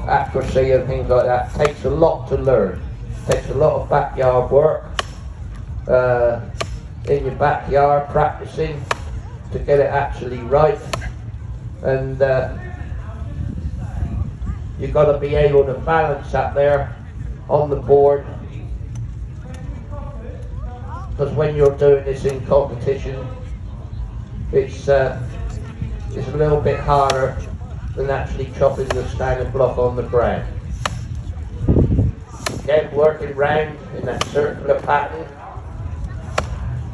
Accuracy and things like that takes a lot to learn. Takes a lot of backyard work in your backyard, practicing to get it actually right, and you've got to be able to balance that there on the board, because when you're doing this in competition, it's a little bit harder than actually chopping the standard block on the ground. Again, working round in that circular pattern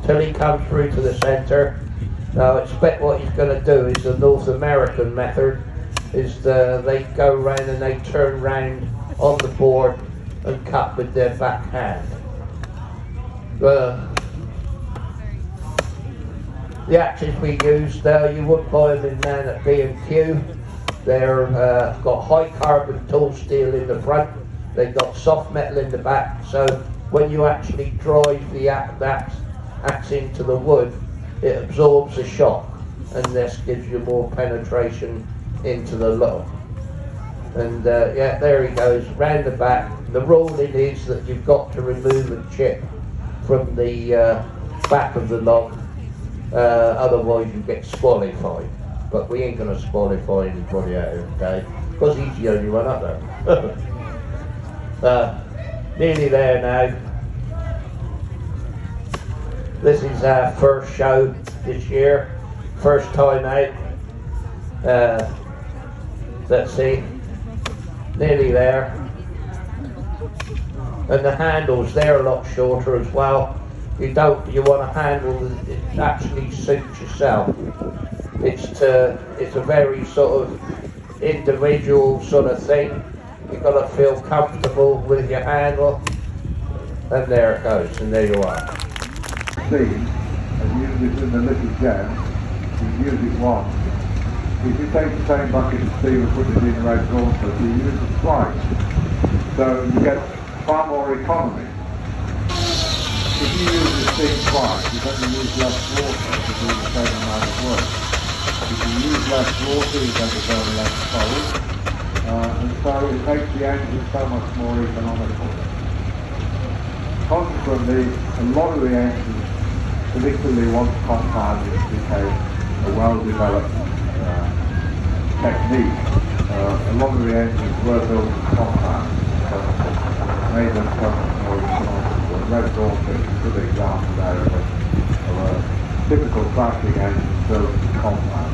till he comes through to the centre. Now I expect what he's going to do is the North American method, is they go round and they turn round on the board and cut with their back hand. The axes we use there, you would buy them in down at B&Q. They're got high carbon tool steel in the front, they've got soft metal in the back, so when you actually drive the axe into the wood, it absorbs the shock and this gives you more penetration into the log. And yeah, there he goes, round the back. The ruling is that you've got to remove a chip from the back of the log, otherwise you get disqualified. But we ain't going to disqualify anybody out here, okay? Because he's the only one up there. Nearly there now. This is our first show this year, first time out. Let's see, nearly there. And the handles, they're a lot shorter as well. You want a handle that actually suits yourself. It's a very sort of individual sort of thing. You've got to feel comfortable with your handle. And there it goes, and there you are. Steam and use it in the little jam, you use it once. If you take the same bucket of steam and put it in a red gauntlet, you use it twice. So you get far more economy. If you use the steam twice, you only use less water to do the same amount of work. If you use less water, you're going to burn less coal, and so it makes the engine so much more economical. Consequently, a lot of the engines, particularly once compounding became a well-developed technique, a lot of the engines were built in compound, so made them so much more economical. Red Gauntlet is a good example there of a typical classic engine built in compound.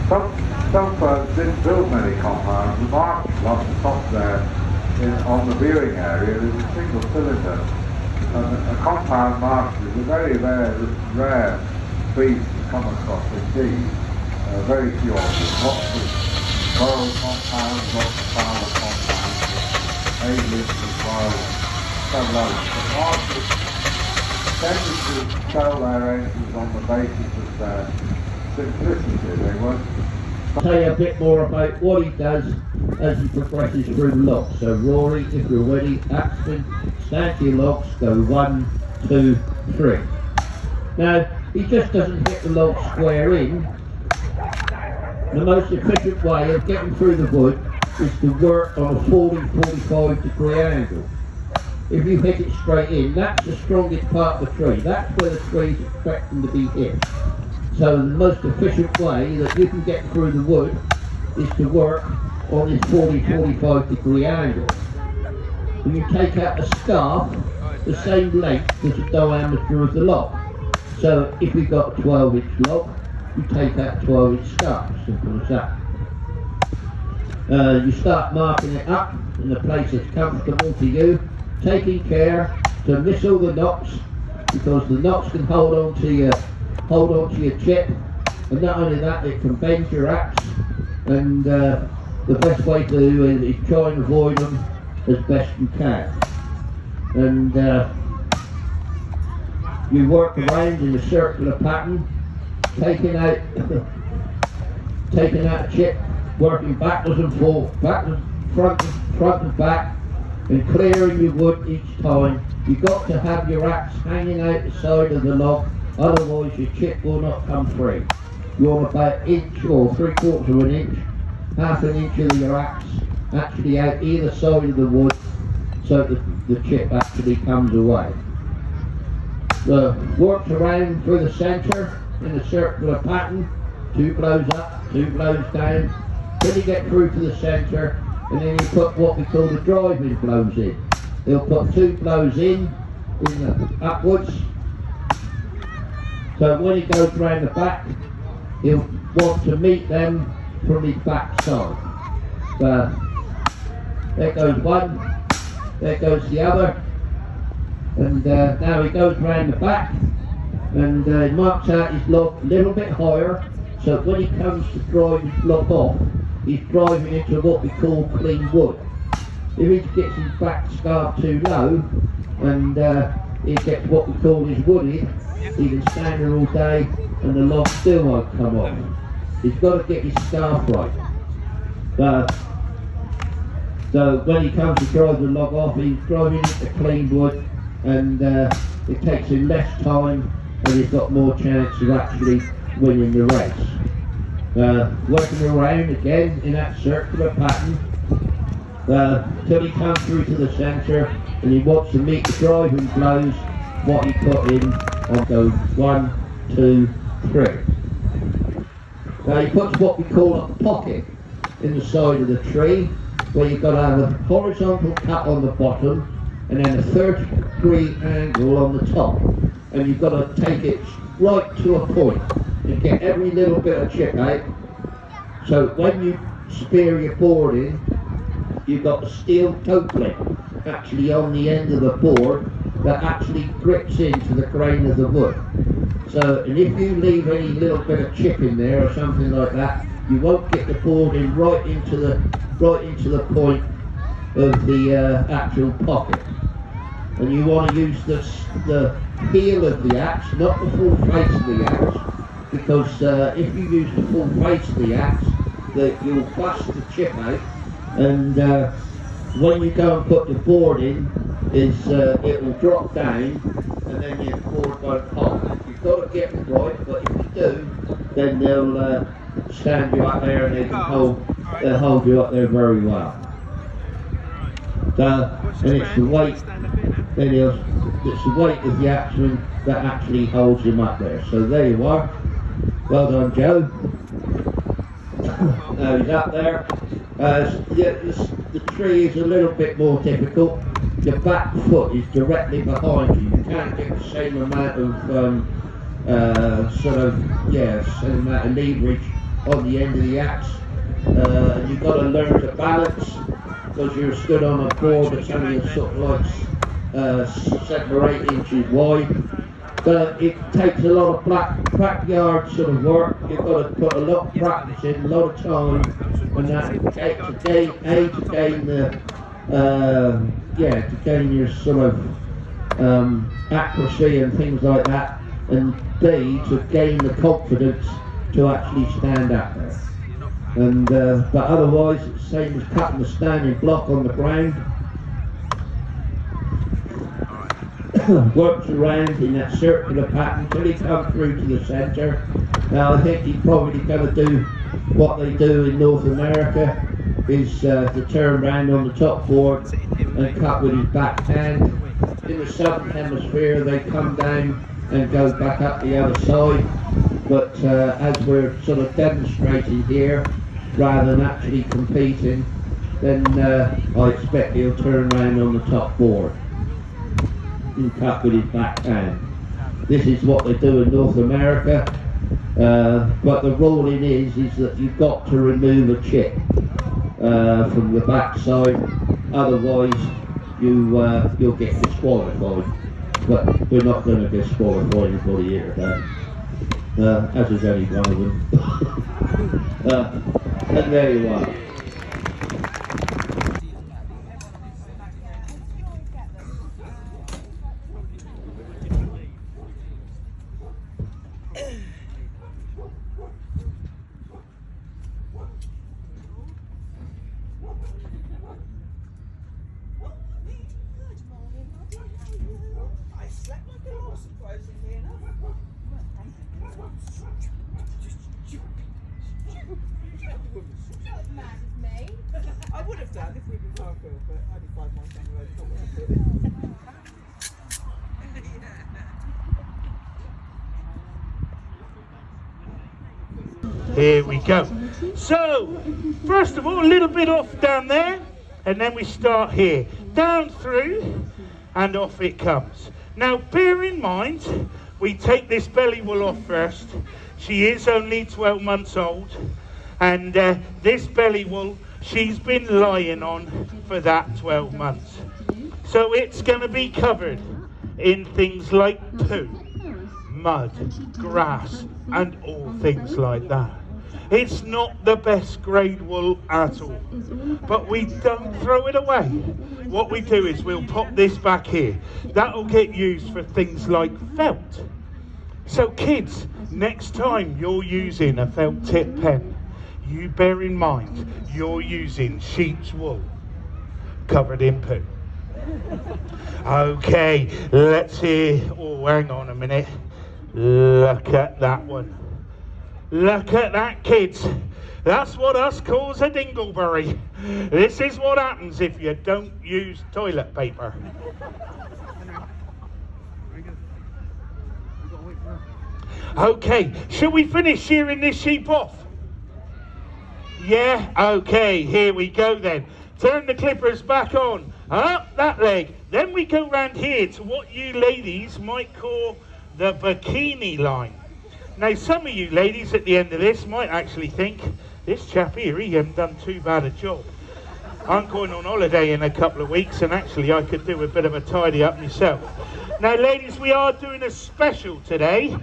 Some firms didn't build many compounds. The mark on the top there on the viewing area is a single cylinder. A compound master is a very rare beast to come across indeed. Very few of them. Lots of coral compounds, lots of power compounds, A-list as well, several others. But masters tended to sell their engines on the basis of their simplicity. They weren't. I'll tell you a bit more about what he does as he progresses through the logs. So Rory, if you're ready, Axman, stand to your logs, go 1, 2, 3. Now, he just doesn't hit the log square in. The most efficient way of getting through the wood is to work on a 40-45 degree angle. If you hit it straight in, that's the strongest part of the tree. That's where the tree is expecting to be hit. So the most efficient way that you can get through the wood is to work on this 40-45 degree angle. And you take out a scarf the same length as the diameter of the log. So if you've got a 12-inch log, you take out a 12-inch scarf, simple as that. You start marking it up in a place that's comfortable to you, taking care to miss all the knots, because the knots can hold on to your chip, and not only that, it can bend your axe, and the best way to do it is try and avoid them as best you can. And you work around in a circular pattern, taking out a chip, working backwards and forwards, backwards, front and back, and clearing your wood each time. You've got to have your axe hanging out the side of the log, otherwise your chip will not come free. you want about an inch or 3/4 of an inch, half an inch of your axe actually out either side of the wood so that the chip actually comes away. Works around through the centre in a circular pattern, 2 blows up, 2 blows down, then you get through to the centre and then you put what we call the driving blows in. He'll put 2 blows in upwards, so when he goes round the back he'll want to meet them from his back side. There goes one, there goes the other, and now he goes round the back and marks out his log a little bit higher, so when he comes to drive his log off, he's driving into what we call clean wood. If he gets his back scarf too low and he gets what we call his wooded, he can stand there all day and the log still won't come off. He's got to get his scarf right. So when he comes to drive the log off, he's driving into clean wood, and it takes him less time and he's got more chance of actually winning the race. Working around again in that circular pattern till he comes through to the centre and he wants to meet the driving blows what he put in on go 1, 2, 3. Now he puts what we call a pocket in the side of the tree where you've got to have a horizontal cut on the bottom and then a 30-degree angle on the top, and you've got to take it right to a point and get every little bit of chip out, so when you spear your board in, you've got a steel toe clip actually on the end of the board that actually grips into the grain of the wood. So, and if you leave any little bit of chip in there or something like that, you won't get the board in right into the point of the actual pocket. And you want to use the heel of the axe, not the full face of the axe, because if you use the full face of the axe, you'll bust the chip out, and when you go and put the board in, it will drop down, and then your board won't hold. You've got to get it right, but if you do, then they'll stand you up there and they'll hold you up there very well. And it's the weight, it's the weight of the axeman that actually holds him up there. So there you are. Well done, Joe. Now he's up there. The tree is a little bit more difficult. Your back foot is directly behind you. You can't get the same amount of same amount of leverage on the end of the axe. And you've got to learn to balance, because you're stood on a board that's only sort of like 7 or 8 inches wide. But it takes a lot of backyard sort of work. You've got to put a lot of practice in, a lot of time, and that to gain your sort of accuracy and things like that, and B, to gain the confidence to actually stand up there. And but otherwise it's the same as cutting the standing block on the ground. Works around in that circular pattern till he comes through to the centre. Now I think he's probably going to do what they do in North America, is to turn round on the top board and cut with his back hand. In the southern hemisphere they come down and go back up the other side, but as we're sort of demonstrating here rather than actually competing, then I expect he'll turn around on the top board and cut with his back hand. This is what they do in North America, but the ruling is that you've got to remove a chip from the back side, otherwise you'll get disqualified. But we're not going to disqualify anybody here today, as is any one of them. And there you are. I slept like a horse, surprisingly enough. I would have done if we'd been far afield, but only 5 miles down the road. Not what I'm doing. Here we go. So, first of all, a little bit off down there, and then we start here. Down through, and off it comes. Now, bear in mind, we take this belly wool off first. She is only 12 months old, and this belly wool, she's been lying on for that 12 months. So it's going to be covered in things like poo, mud, grass, and all things like that. It's not the best grade wool at all, but we don't throw it away. What we do is we'll pop this back here. That'll get used for things like felt. So kids, next time you're using a felt tip pen, you bear in mind you're using sheep's wool covered in poo. Okay, let's hear. Oh, hang on a minute. Look at that one. Look at that, kids. That's what us calls a dingleberry. This is what happens if you don't use toilet paper. Okay, shall we finish shearing this sheep off? Yeah, okay, here we go then. Turn the clippers back on, up that leg. Then we go round here to what you ladies might call the bikini line. Now, some of you ladies at the end of this might actually think, this chap here, he hasn't done too bad a job. I'm going on holiday in a couple of weeks, and actually I could do a bit of a tidy up myself. Now, ladies, we are doing a special today.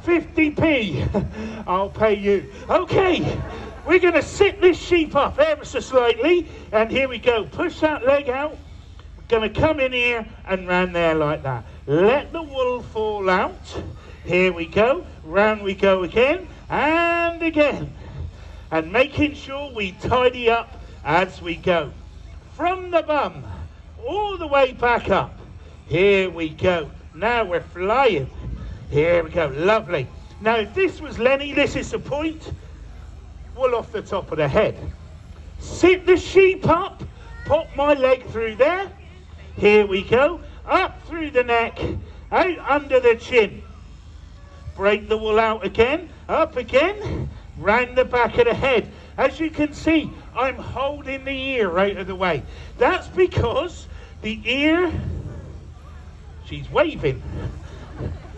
50p. I'll pay you. Okay, we're going to sit this sheep up ever so slightly, and here we go. Push that leg out. We're going to come in here and round there like that. Let the wool fall out. Here we go. Round we go again and again. And making sure we tidy up as we go. From the bum all the way back up. Here we go. Now we're flying. Here we go. Lovely. Now if this was Lenny, this is the point. Wool off the top of the head. Sit the sheep up. Pop my leg through there. Here we go. Up through the neck. Out under the chin. Break the wool out again. Up again. Round the back of the head. As you can see, I'm holding the ear out of the way. That's because the ear, she's waving.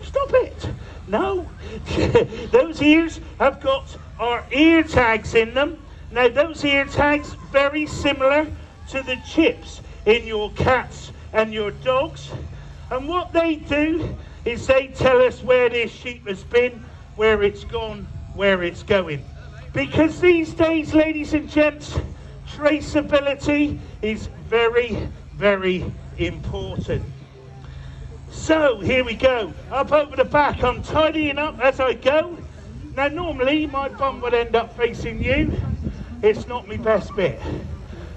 Stop it. No. Those ears have got our ear tags in them. Now those ear tags very similar to the chips in your cats and your dogs. And what they do is they tell us where this sheep has been, where it's gone, where it's going. Because these days, ladies and gents, traceability is very, very important. So, here we go. Up over the back, I'm tidying up as I go. Now, normally, my bum would end up facing you. It's not my best bit.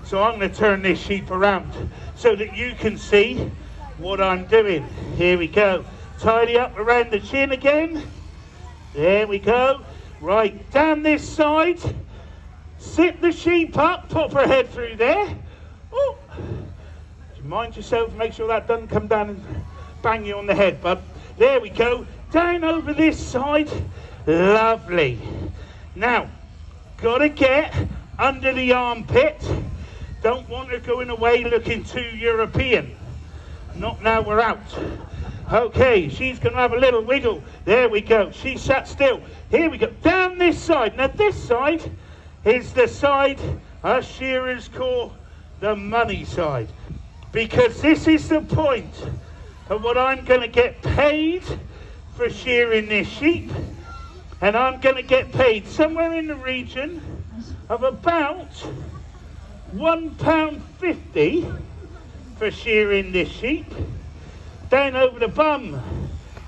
So, I'm going to turn this sheep around so that you can see what I'm doing. Here we go. Tidy up around the chin again. There we go. Right, down this side. Sit the sheep up, pop her head through there. Oh, mind yourself, make sure that doesn't come down and bang you on the head, bud. There we go. Down over this side. Lovely. Now, gotta get under the armpit. Don't want her going away looking too European. Not now we're out. Okay, she's going to have a little wiggle. There we go. She sat still. Here we go. Down this side. Now this side is the side us shearers call the money side. Because this is the point of what I'm going to get paid for shearing this sheep. And I'm going to get paid somewhere in the region of about £1.50 for shearing this sheep. Down over the bum.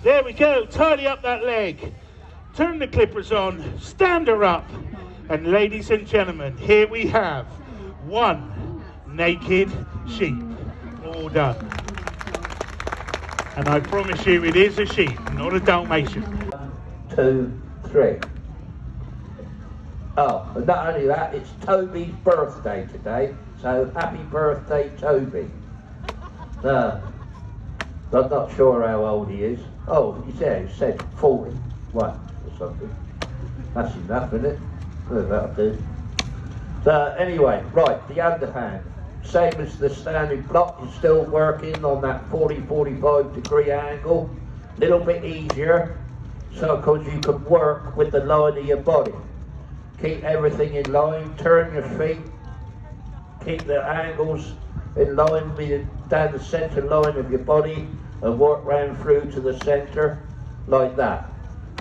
There we go. Tidy up that leg. Turn the clippers on. Stand her up. And ladies and gentlemen, here we have one naked sheep. All done. And I promise you it is a sheep, not a Dalmatian. 1, 2, 3. Oh, and not only that, it's Toby's birthday today, so happy birthday, Toby. I'm not sure how old he is. Oh, he said 41 or something. That's enough, isn't it? Well, that'll do. So anyway, right, the underhand. Same as the standing block, you're still working on that 40-45 degree angle. Little bit easier, so because you can work with the line of your body. Keep everything in line, turn your feet, keep the angles in line, be down the centre line of your body, and work round through to the centre, like that.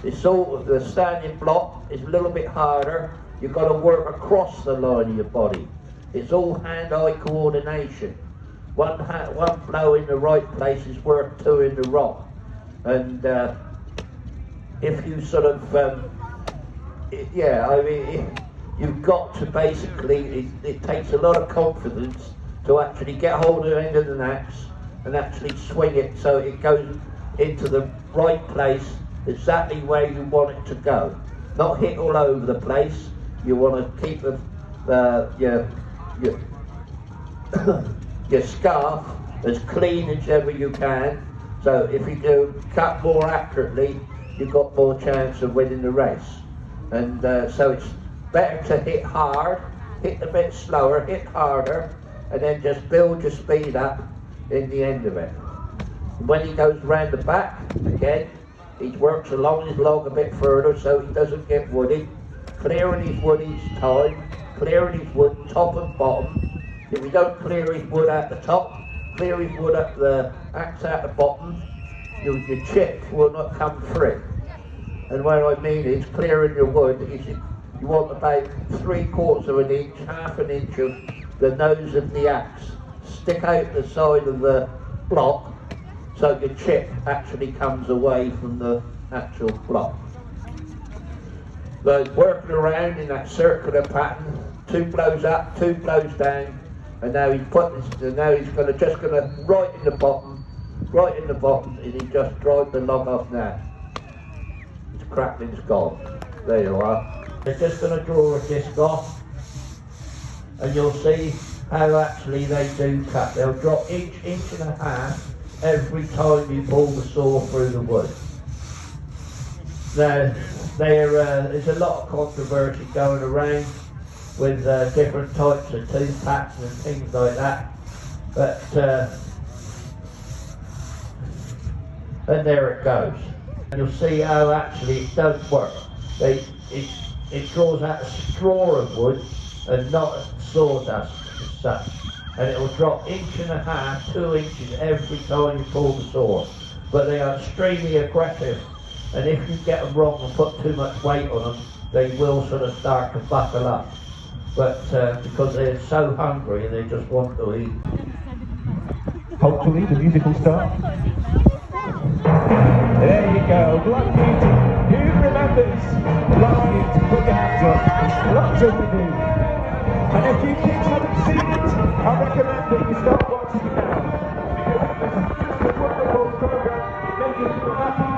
It's all, the standing block is a little bit harder. You've got to work across the line of your body. It's all hand-eye coordination. One blow in the right place is worth two in the wrong. And if you sort of, you've got to basically, it takes a lot of confidence to actually get hold of the end of an axe and actually swing it so it goes into the right place, exactly where you want it to go. Not hit all over the place. You want to keep your scarf as clean as ever you can. So if you do cut more accurately, you've got more chance of winning the race. And so it's better to hit hard, hit a bit slower, hit harder, and then just build your speed up in the end of it. When he goes round the back, again, he works along his log a bit further so he doesn't get woody, clearing his wood each time, clearing his wood top and bottom. If you don't clear his wood at the top, clear his wood at the axe at the bottom, your chip will not come free. And what I mean is clearing your wood is you want about 3/4 of an inch, half an inch of the nose of the axe stick out the side of the block so your chip actually comes away from the actual block. So working around in that circular pattern, 2 blows up, 2 blows down, and now he's just gonna right in the bottom, and he just drive the log off now. It's crackling's gone. There you are. They're just gonna draw a disc off, and you'll see how actually they do cut. They'll drop inch and a half every time you pull the saw through the wood. Now, there's a lot of controversy going around with different types of tooth patterns and things like that, but and there it goes. And you'll see how actually it does work. It draws out a straw of wood and not sawdust as such, and it will drop inch and a half, 2 inches every time you pull the saw. But they are extremely aggressive, and if you get them wrong and put too much weight on them, they will sort of start to buckle up. But because they're so hungry and they just want to eat. Hopefully the music will start. There you go, Black Beauty. Who remembers Black Beauty? Put your hands up. Lots of you do. And if you kids haven't seen it, I recommend that you start watching it now. Because it's just a wonderful program. It made you feel happy.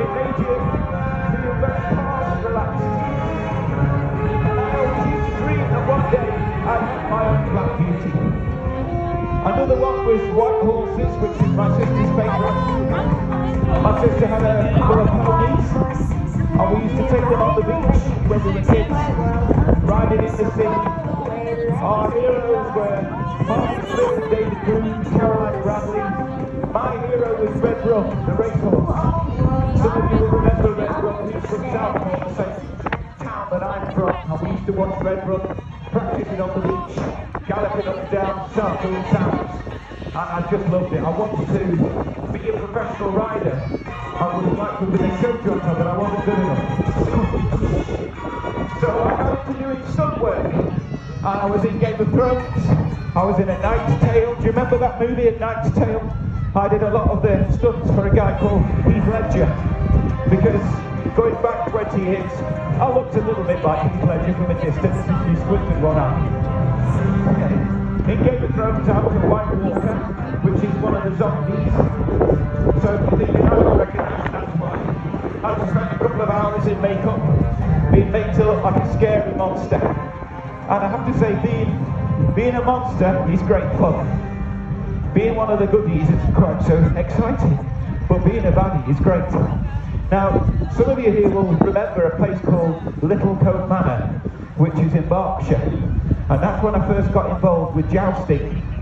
It made you feel very calm and relaxed. And I always used to dream that one day I'd have my own Black Beauty. Another one was White Horses, which is my sister's favourite. My sister had a couple of ponies, and we used to take them on the beach when we were kids, riding in the sea. Our heroes were Martin Smith and David Groom, Caroline Bradley. My hero was Red Rum, the racehorse. Some of you will remember Red Rum, he's from Southport, the same town that I'm from, and we used to watch Red Rum practicing on the beach, galloping up and down Southfield Sounds. And I just loved it. I wanted to be a professional rider. I would have liked to be a show jumper, but I wasn't good enough. So I got into doing stunt work. And I was in Game of Thrones. I was in A Knight's Tale. Do you remember that movie, A Knight's Tale? I did a lot of the stunts for a guy called Heath Ledger. Because going back 20 years, I looked a little bit like Heath Ledger from a distance if you squinted one eye. Okay. In Game of Thrones, I was a White Walker, which is one of the zombies. So if you think you haven't recognised, that's why. I had to spend a couple of hours in makeup, being made to look like a scary monster. And I have to say, being a monster is great fun. Being one of the goodies is quite so exciting, but being a baddie is great. Now, some of you here will remember a place called Littlecote Manor, which is in Berkshire. And that's when I first got involved with jousting